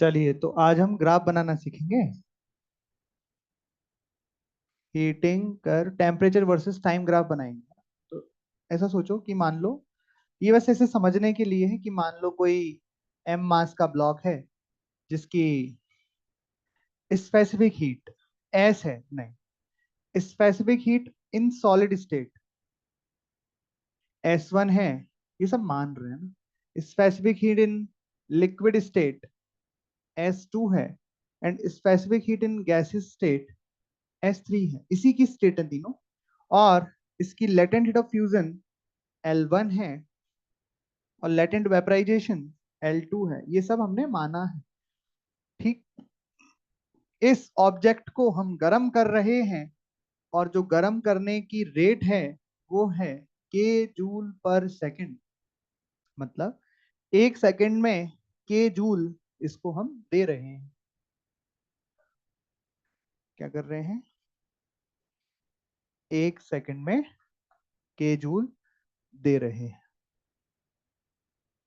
चलिए, तो आज हम ग्राफ बनाना सीखेंगे। हीटिंग कर टेम्परेचर वर्सेस टाइम ग्राफ बनाएंगे। तो ऐसा सोचो कि मान लो, ये बस ऐसे समझने के लिए है कि मान लो कोई एम मास का ब्लॉक है जिसकी स्पेसिफिक हीट एस है, नहीं, specific heat in solid state S1 है। ये सब मान रहे हैं ना। Specific heat in liquid state S2 है। And specific heat in gases state S3 है। इसी की स्टेट है तीनों। और इसकी latent heat of fusion L1 है और लेटेंट वेपराइजेशन L2 है। ये सब हमने माना है। ठीक। इस ऑब्जेक्ट को हम गर्म कर रहे हैं और जो गर्म करने की रेट है वो है के जूल पर सेकंड। मतलब 1 सेकंड में के जूल इसको हम दे रहे हैं। क्या कर रहे हैं? 1 सेकंड में के जूल दे रहे हैं।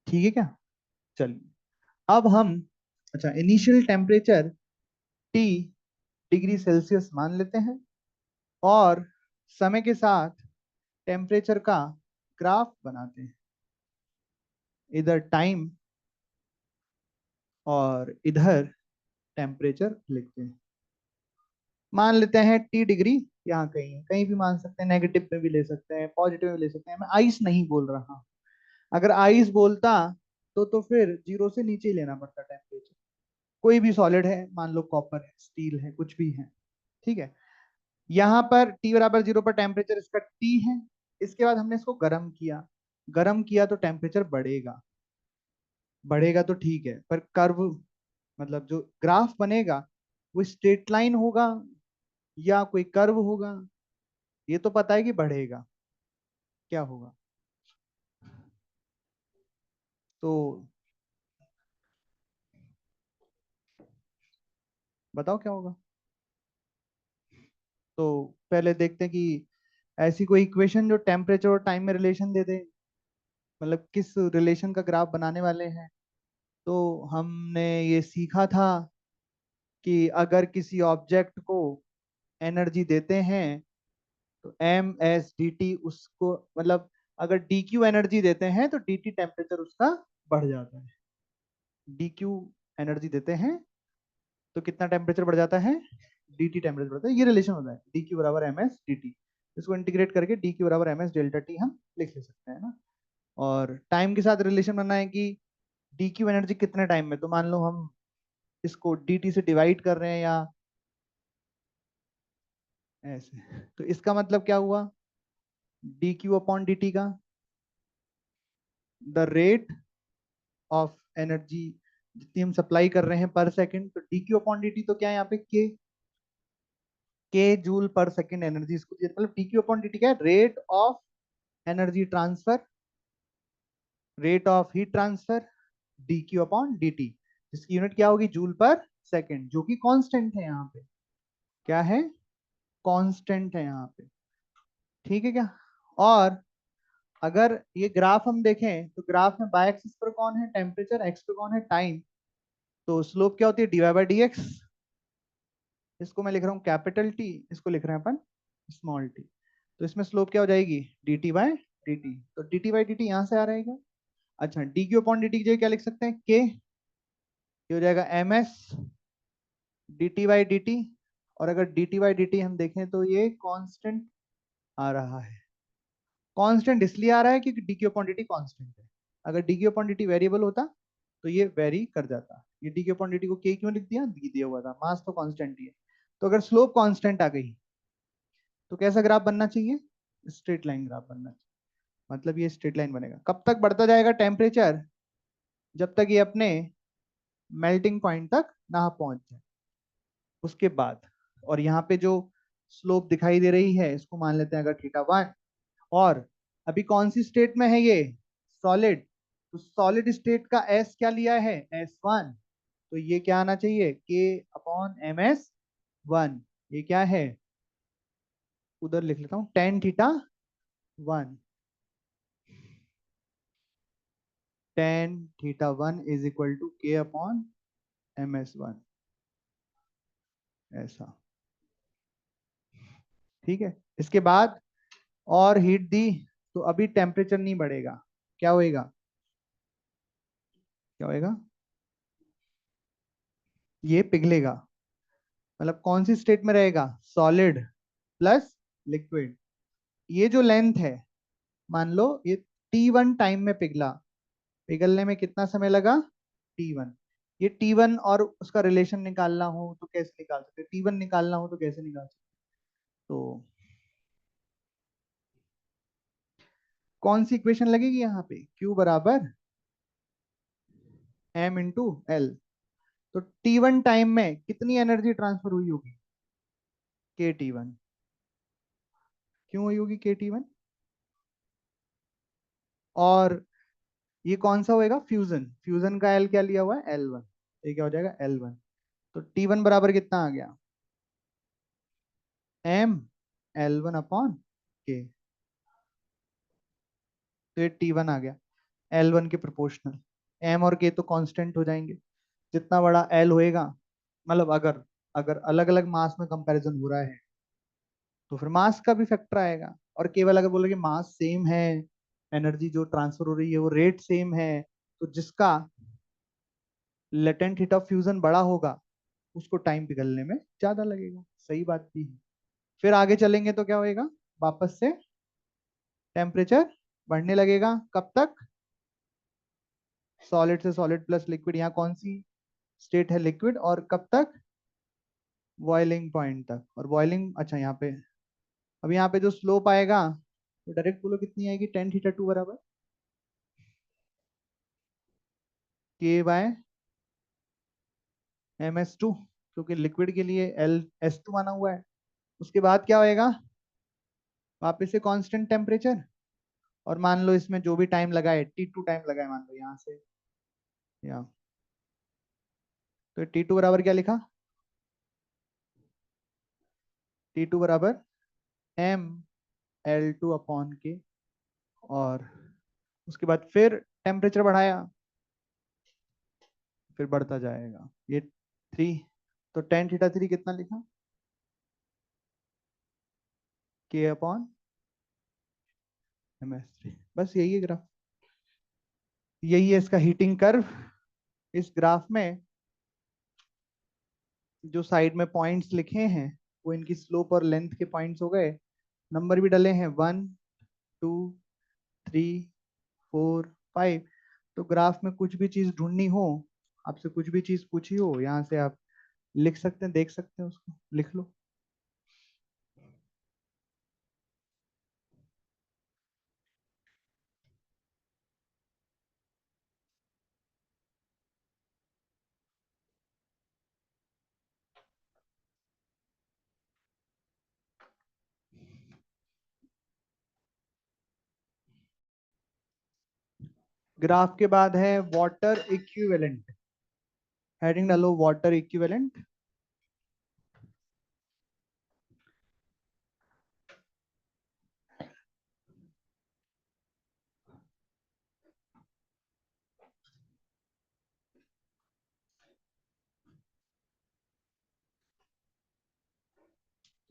ठीक है क्या? चलिए, अब हम, अच्छा, initial temperature T degree Celsius मान लेते हैं और समय के साथ टेम्परेचर का ग्राफ बनाते हैं। इधर टाइम और इधर टेम्परेचर लिखते हैं। मान लेते हैं T डिग्री यहाँ कहीं है, कहीं भी मान सकते हैं, नेगेटिव में भी ले सकते हैं, पॉजिटिव में भी ले सकते हैं। मैं आइस नहीं बोल रहा। अगर आइस बोलता तो फिर 0 से नीचे ही लेना पड़ता टेम्परेचर। कोई भी सॉलिड है, मान लो कॉपर है, स्टील है, कुछ भी है। ठीक है। यहाँ पर T बराबर 0 पर टेम्परेचर इसका T है। इसके बाद हमने इसको गर्म किया। गर्म किया तो टेम्परेचर बढ़ेगा। बढ़ेगा तो ठीक है, पर कर्व, मतलब जो ग्राफ बनेगा वो स्ट्रेट लाइन होगा या कोई कर्व होगा? ये तो पता है कि बढ़ेगा। क्या होगा? तो बताओ क्या होगा। तो पहले देखते हैं कि ऐसी कोई इक्वेशन जो टेम्परेचर और टाइम में रिलेशन दे दे। मतलब किस रिलेशन का ग्राफ बनाने वाले हैं। तो हमने ये सीखा था कि अगर किसी ऑब्जेक्ट को एनर्जी देते हैं तो M/dt उसको, मतलब अगर dq एनर्जी देते हैं तो dt टेम्परेचर उसका बढ़ जाता है। dq एनर्जी देते हैं तो कितना टेम्परेचर बढ़ जाता है? dt टेम्परेचर बढ़ता है। ये रिलेशन होता है dq बराबर ms dt। इसको इंटीग्रेट करके dq बराबर ms डेल्टा t हम लिख ले सकते हैं ना। और टाइम के साथ रिलेशन बनना है कि dq एनर्जी कितने टाइम में, तो मान लो हम इसको dt से डिवाइड कर रहे हैं या ऐसे, तो इसका मतलब क्या हुआ? dq अपॉन dt का द रेट ऑफ एनर्जी जितनी हम सप्लाई कर रहे हैं पर सेकंड, तो dq अपॉन dt तो क्या है यहाँ पे? के जूल पर सेकंड एनर्जी। इसको मतलब dq अपॉन dt क्या है? Rate of energy transfer, rate of heat transfer, dq upon dt, जिसकी यूनिट क्या होगी? जूल पर सेकंड, जो कि कांस्टेंट है यहाँ पे। क्या है? कांस्टेंट है यहाँ पे। ठीक है क्या? और अगर ये ग्राफ हम देखें तो ग्राफ में बाय एक्सिस पर कौन है? टेम्परेचर। एक्स पे कौन है? टाइम। तो स्लोप क्या होती है? dy by D x. इसको मैं लिख रहा हूँ कैपिटल टी, इसको लिख रहे हैं अपन स्मॉल टी। तो इसमें स्लोप क्या हो जाएगी? dt by D T. तो dt बाई डी टी यहाँ से आ रहेगा। अच्छा, dq अपॉन dt की जगह क्या लिख सकते हैं? k। ये हो जाएगा ms dt बाई dt। और अगर dt बाई dt हम देखें तो ये कांस्टेंट आ रहा है। कांस्टेंट इसलिए आ रहा है क्योंकि dq अपॉन dt कांस्टेंट है। अगर dq अपॉन dt वेरिएबल होता तो ये वेरी कर जाता। ये dq अपॉन dt को k क्यों लिख दिया? दिया हुआ था, मास तो कांस्टेंट ही है। तो अगर स्लोप कांस्टेंट आ गई तो कैसा ग्राफ बनना चाहिए? स्ट्रेट लाइन ग्राफ बनना चाहिए। मतलब ये स्ट्रेट लाइन बनेगा। कब तक बढ़ता जाएगा टेम्परेचर? जब तक ये अपने मेल्टिंग पॉइंट तक ना पहुंच जाए, उसके बाद। और यहाँ पे जो स्लोप दिखाई दे रही है इसको मान लेते हैं अगर θ1। और अभी कौन सी स्टेट में है ये? सॉलिड। तो सॉलिड स्टेट का एस क्या लिया है? S1। तो ये क्या आना चाहिए? k upon ms1। ये क्या है? उधर लिख लेता हूँ, tan θ1। tan θ1 is equal to k upon ms1 ऐसा। ठीक है, इसके बाद और हीट दी तो अभी टेम्परेचर नहीं बढ़ेगा, क्या होएगा, क्या होएगा, ये पिघलेगा, मतलब कौन सी स्टेट में रहेगा, सॉलिड प्लस लिक्विड। ये जो लेंथ है, मान लो ये T1 टाइम में पिघला, पिघलने में कितना समय लगा, T1। ये T1 और उसका रिलेशन निकालना हो तो कैसे निकाल सकते, T1 निकालना हो तो कैसे निकाल सकते, तो कौन सी इक्वेशन लगेगी यहाँ पे, Q बराबर m इंटू एल। तो T1 टाइम में कितनी एनर्जी ट्रांसफर हुई होगी, के T1। क्यों हुई होगी के T1, और ये कौन सा होएगा, फ्यूजन, फ्यूजन का एल क्या लिया हुआ है, L1, ये क्या हो जाएगा L1। तो T1 बराबर कितना आ गया, m L1 अपॉन के। तो ये T1 आ गया L1 के प्रोपोर्शनल, m और k तो कांस्टेंट हो जाएंगे, जितना बड़ा L होएगा, मतलब अगर अगर अलग अलग मास में कंपैरिजन हो रहा है तो फिर मास का भी फैक्टर आएगा, और केवल अगर बोलोगे मास सेम है, एनर्जी जो ट्रांसफर हो रही है वो रेट सेम है, तो जिसका लेटेंट हीट ऑफ फ्यूजन बड़ा होगा उसको टाइम पिघलने में ज्यादा लगेगा, सही बात भी है। फिर आगे चलेंगे तो क्या होएगा, वापस से टेम्परेचर बढ़ने लगेगा, कब तक, सॉलिड से सॉलिड प्लस लिक्विड, यहाँ कौन सी स्टेट है, लिक्विड, और कब तक, बॉइलिंग पॉइंट तक। और बॉइलिंग, अच्छा यहाँ पे, अब यहाँ पे जो स्लोप आएगा तो डायरेक्ट बोलो कितनी आएगी, टेन थीटा टू बराबर के बाय ms2, क्योंकि लिक्विड के लिए L(S2) माना हुआ है। उसके बाद क्या होएगा, वापस से कांस्टेंट टेम्परेचर, और मान लो इसमें जो भी टाइम लगा है T2 टाइम लगा है, मान लो यहाँ से यहाँ, तो T2 बराबर क्या लिखा, T2 बराबर m L2 अपॉन के, और उसके बाद फिर टेम्परेचर बढ़ाया, फिर बढ़ता जाएगा ये 3, तो टेन थीटा थ्री कितना लिखा, के अपॉन ms3। बस यही है ग्राफ, यही है इसका हीटिंग कर्व। इस ग्राफ में जो साइड में पॉइंट्स लिखे हैं वो इनकी स्लोप और लेंथ के पॉइंट्स हो गए, नंबर भी डले हैं 1 2 3 4 5। तो ग्राफ में कुछ भी चीज ढूंढनी हो, आपसे कुछ भी चीज पूछी हो, यहाँ से आप लिख सकते हैं, देख सकते हैं, उसको लिख लो। ग्राफ के बाद है वाटर इक्विवेलेंट, हेडिंग डालो वाटर इक्विवेलेंट।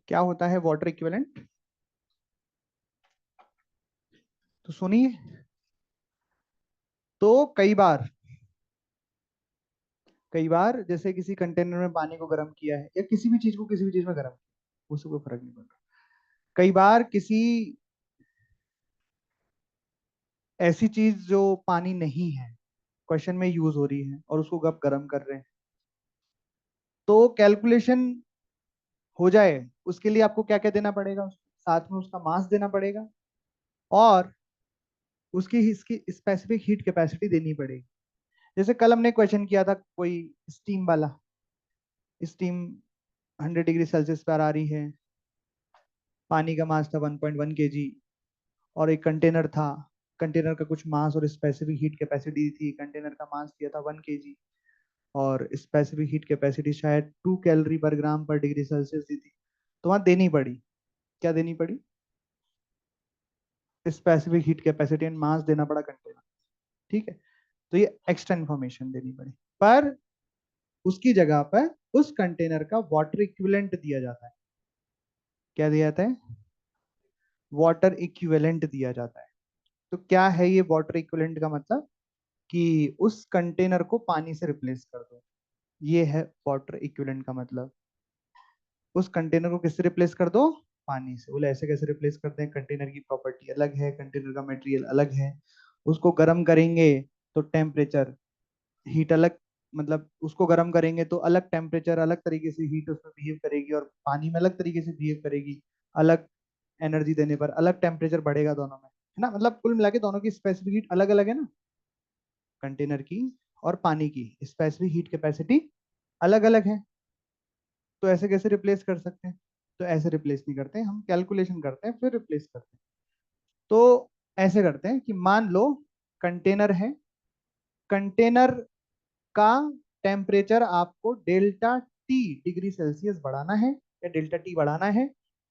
क्या होता है वाटर इक्विवेलेंट, तो सुनिए, तो कई बार जैसे किसी कंटेनर में पानी को गर्म किया है, या किसी भी चीज को किसी भी चीज में गर्म किया, उससे कोई फर्क नहीं पड़ता। कई बार किसी ऐसी चीज जो पानी नहीं है, क्वेश्चन में यूज हो रही है, और उसको आप गर्म कर रहे हैं, तो कैलकुलेशन हो जाए उसके लिए आपको क्या क्या देना पड़ेगा, साथ में उसका मास देना पड़ेगा, और उसकी इसकी स्पेसिफिक हीट कैपेसिटी देनी पड़ेगी। जैसे कल हमने क्वेश्चन किया था कोई स्टीम वाला, स्टीम 100 डिग्री सेल्सियस पर आ रही है, पानी का मास था 1.1 kg, और एक कंटेनर था, कंटेनर का कुछ मास और स्पेसिफिक हीट कैपेसिटी थी, कंटेनर का मास दिया था 1 kg, और स्पेसिफिक हीट कैपेसिटी शायद 2 कैलोरी पर ग्राम पर डिग्री सेल्सियस दी थी। तो वहां देनी पड़ी, क्या देनी पड़ी, specific heat capacity and mass देना पड़ा कंटेनर। ठीक है, तो ये एक्स्ट्रा इन्फॉर्मेशन देनी पड़ी, पर उसकी जगह पर उस कंटेनर का वाटर इक्विवेलेंट दिया जाता है। क्या दिया जाता है? वाटर इक्विवेलेंट दिया जाता है। तो क्या है ये वाटर इक्विवेलेंट का मतलब? कि उस कंटेनर को पानी से रिप्लेस कर दो। ये है वाटर इक्विवेलेंट का मतलब। उस कंटेनर को किससे रिप्लेस कर दो? पानी से। बोले ऐसे कैसे रिप्लेस करते हैं? कंटेनर की प्रॉपर्टी अलग है, कंटेनर का मटेरियल अलग है। उसको गर्म करेंगे तो टेम्परेचर, हीट अलग, मतलब उसको गर्म करेंगे तो अलग टेम्परेचर, अलग तरीके से हीट उसमें बिहेव करेगी, और पानी में अलग तरीके से बिहेव करेगी। अलग एनर्जी देने पर अलग टेम्परेचर बढ़ेगा दोनों में, है ना? मतलब कुल मिला के दोनों की स्पेसिफिक हीट अलग अलग है ना। कंटेनर की और पानी की स्पेसिफिक हीट कैपेसिटी अलग अलग है। तो ऐसे कैसे रिप्लेस कर सकते हैं? तो ऐसे रिप्लेस नहीं करते, हम कैलकुलेशन करते हैं फिर रिप्लेस करते हैं। तो ऐसे करते हैं कि मान लो कंटेनर है, कंटेनर का टेम्परेचर आपको डेल्टा टी डिग्री सेल्सियस बढ़ाना है या डेल्टा टी बढ़ाना है।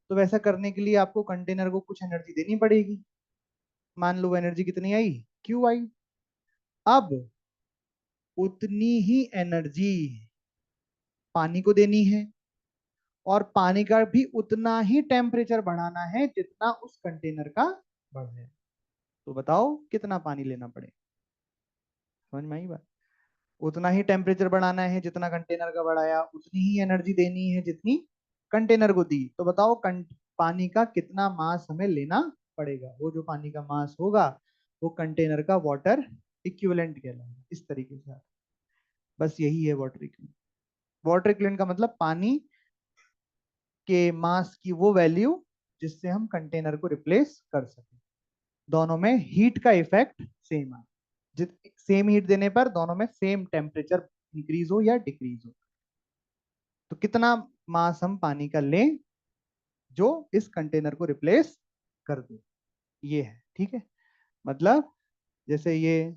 तो वैसा करने के लिए आपको कंटेनर को कुछ एनर्जी देनी पड़ेगी। मान लो एनर्जी कितनी आई? Q I. अब उतनी ही एनर्जी पानी को देनी है, और पानी का भी उतना ही टेम्परेचर बढ़ाना है जितना उस कंटेनर का बढ़ है। तो बताओ कितना पानी लेना पड़े? समझ में आई बात? उतना ही टेम्परेचर बढ़ाना है जितना कंटेनर का बढ़ाया, उतनी ही एनर्जी देनी है जितनी कंटेनर को दी। तो बताओ पानी का कितना मास हमें लेना पड़ेगा? वो जो पानी का मास होगा वो कंटेनर का वाटर इक्विवेलेंट कहलाएगा। इस तरीके से बस यही है वाटर इक्विवेलेंट। वाटर इक्विवेलेंट का मतलब पानी के मास की वो वैल्यू जिससे हम कंटेनर को रिप्लेस कर सकें। दोनों में हीट का इफेक्ट सेम है। सेम हीट देने पर दोनों में सेम टेम्परेचर इंक्रीज हो या डिक्रीज हो। तो कितना मास हम पानी का लें जो इस कंटेनर को रिप्लेस कर दे, ये है। ठीक है? मतलब जैसे ये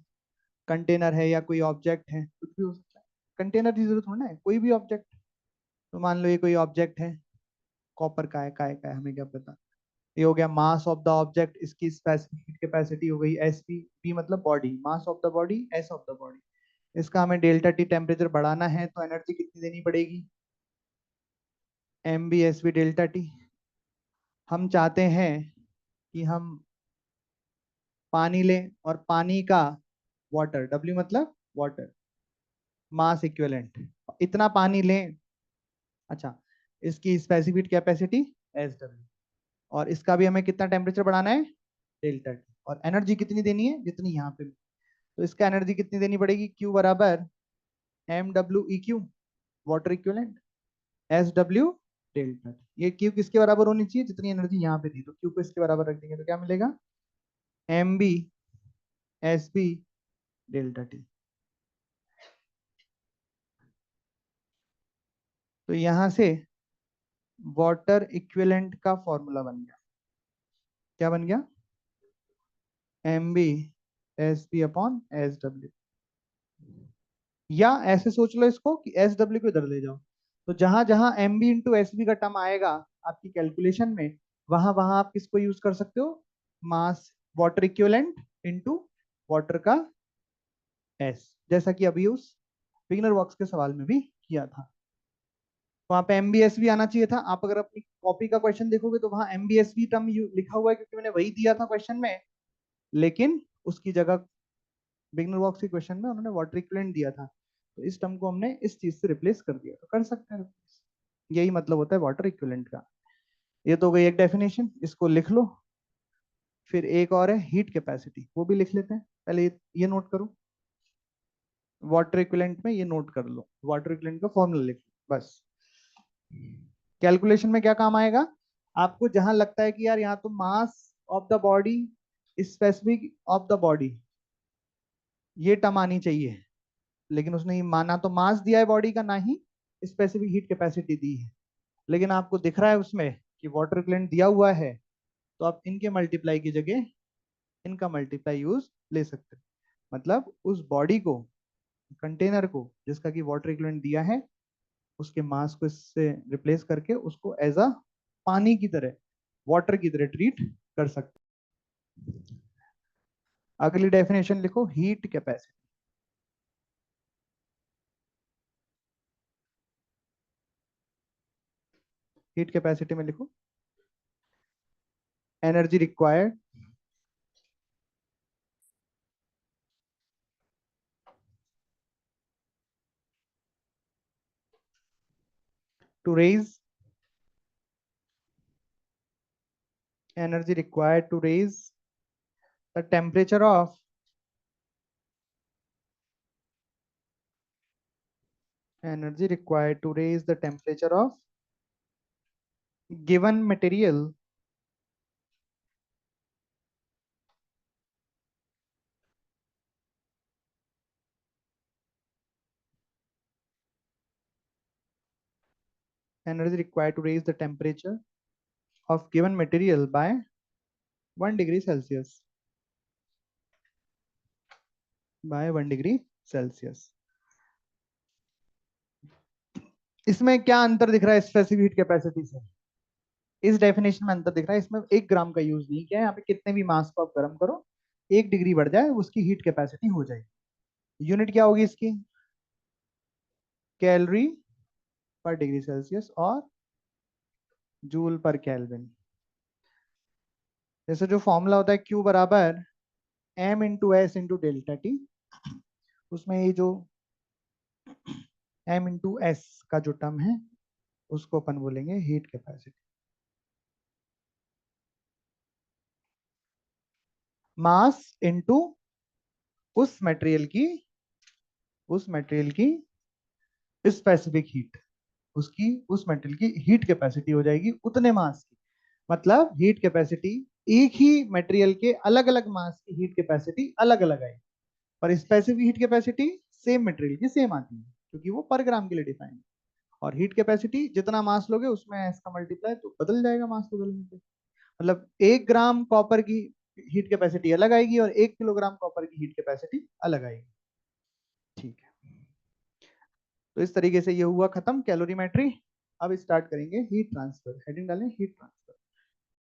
कंटेनर है या कोई ऑब्जेक्ट है, कुछ भी हो सकता है। कंटेनर की जरूरत होना है, कोई भी ऑब्जेक्ट। तो मान लो ये कोई ऑब्जेक्ट है, कॉपर का है, का है, हमें क्या पता। ये हो गया मास ऑफ द ऑब्जेक्ट, इसकी स्पेसिफिक कैपेसिटी हो गई एस पी। पी मतलब body, mass of the body, S of the body. इसका हमें डेल्टा टी टेम्परेचर बढ़ाना है तो एनर्जी कितनी देनी पड़ेगी? M B S B delta T. हम चाहते हैं कि हम पानी लें, और पानी का वाटर, डब्ल्यू मतलब वाटर, मास इक्विवेलेंट, इतना पानी लें। अच्छा, इसकी स्पेसिफिक कैपेसिटी एस डब्ल्यू, और इसका भी हमें कितना टेम्परेचर बढ़ाना है? Delta T. और एनर्जी कितनी देनी है? जितनी यहाँ पे। तो इसका एनर्जी कितनी देनी पड़ेगी? क्यू बराबर M W E Q, water equivalent, S W delta T. ये क्यू किसके बराबर होनी चाहिए? जितनी एनर्जी यहाँ पे दी, तो क्यू को इसके बराबर रख देंगे तो क्या मिलेगा? M B S B delta T. तो यहां से वाटर इक्विवेलेंट का फॉर्मूला बन गया। क्या बन गया? M B S B upon S W. या ऐसे सोच लो इसको कि एस डब्ल्यू को इधर ले जाओ, तो जहां जहां M B into S B का टर्म आएगा आपकी कैलकुलेशन में, वहां वहां आप किसको यूज कर सकते हो? मास, वाटर इक्विवेलेंट इंटू वाटर का एस, जैसा कि अभी उस बिगनर बॉक्स के सवाल में भी किया था। वहां पे एमबीएस भी आना चाहिए था। आप अगर अपनी कॉपी का क्वेश्चन देखोगे तो वहां एमबीएस भी टर्म लिखा हुआ है, क्योंकि मैंने वही दिया था क्वेश्चन में। लेकिन उसकी जगह बिगनर बॉक्स के क्वेश्चन में उन्होंने वाटर इक्विवेलेंट दिया था, तो इस टर्म को हमने इस चीज से रिप्लेस कर दिया। तो कर सकते हैं replace। यही मतलब होता है वाटर इक्विवेलेंट का। ये तो गई एक डेफिनेशन, इसको लिख लो। फिर एक और है हीट कैपेसिटी, वो भी लिख लेते हैं। पहले ये नोट करो, वाटर इक्विवेलेंट में ये नोट कर लो, वाटर इक्विवेलेंट का फॉर्मूला लिख लो बस। कैलकुलेशन में क्या काम आएगा? आपको जहां लगता है कि यार यहाँ तो mass of the body, specific of the body, ये टर्म आनी चाहिए, लेकिन उसने ये माना तो मास दिया है बॉडी का, ना ही स्पेसिफिक हीट कैपेसिटी दी है। लेकिन आपको दिख रहा है उसमें कि वाटर इक्विवेलेंट दिया हुआ है, तो आप इनके मल्टीप्लाई की जगह इनका मल्टीप्लाई यूज ले सकते हैं। मतलब उस बॉडी को, कंटेनर को जिसका कि वाटर इक्विवेलेंट दिया है, उसके मास को इससे रिप्लेस करके उसको एज अ पानी की तरह, वाटर की तरह ट्रीट कर सकते। अगली डेफिनेशन लिखो, हीट कैपेसिटी। हीट कैपेसिटी में लिखो energy required to raise energy required to raise the temperature of energy required to raise the temperature of given material energy required to raise the temperature of given material by 1 degree Celsius by 1 degree Celsius। इसमें क्या अंतर दिख रहा है specific heat capacity से? इस definition में अंतर दिख रहा है, इसमें 1 ग्राम का यूज नहीं किया है। यहाँ पे कितने भी मास को आप गर्म करो 1 डिग्री बढ़ जाए उसकी हीट कैपेसिटी हो जाएगी। यूनिट क्या होगी इसकी? कैलोरी पर डिग्री सेल्सियस और जूल पर केल्विन। जैसे जो फॉर्मूला होता है Q बराबर m into S into delta T, उसमें ये जो m इंटू एस का जो टर्म है उसको अपन बोलेंगे हीट कैपेसिटी। मास इंटू उस मटेरियल की स्पेसिफिक हीट, उसकी उस मटेरियल की हीट कैपेसिटी हो जाएगी उतने मास की। मतलब हीट कैपेसिटी एक ही मटेरियल के अलग अलग मास की हीट कैपेसिटी अलग अलग आएगी, पर specific heat capacity same material की सेम आती है क्योंकि वो पर ग्राम के लिए डिफाइन है। और हीट कैपेसिटी जितना मास लोगे उसमें एस का मल्टीप्लाई तो बदल जाएगा मास बदलने पे। मतलब 1 ग्राम कॉपर की हीट कैपेसिटी अलग आएगी और 1 किलोग्राम कॉपर की हीट कैपेसिटी अलग आएगी। ठीक है, तो इस तरीके से ये हुआ खत्म कैलोरीमेट्री। अब स्टार्ट करेंगे हीट ट्रांसफर। हेडिंग डालें हीट ट्रांसफर।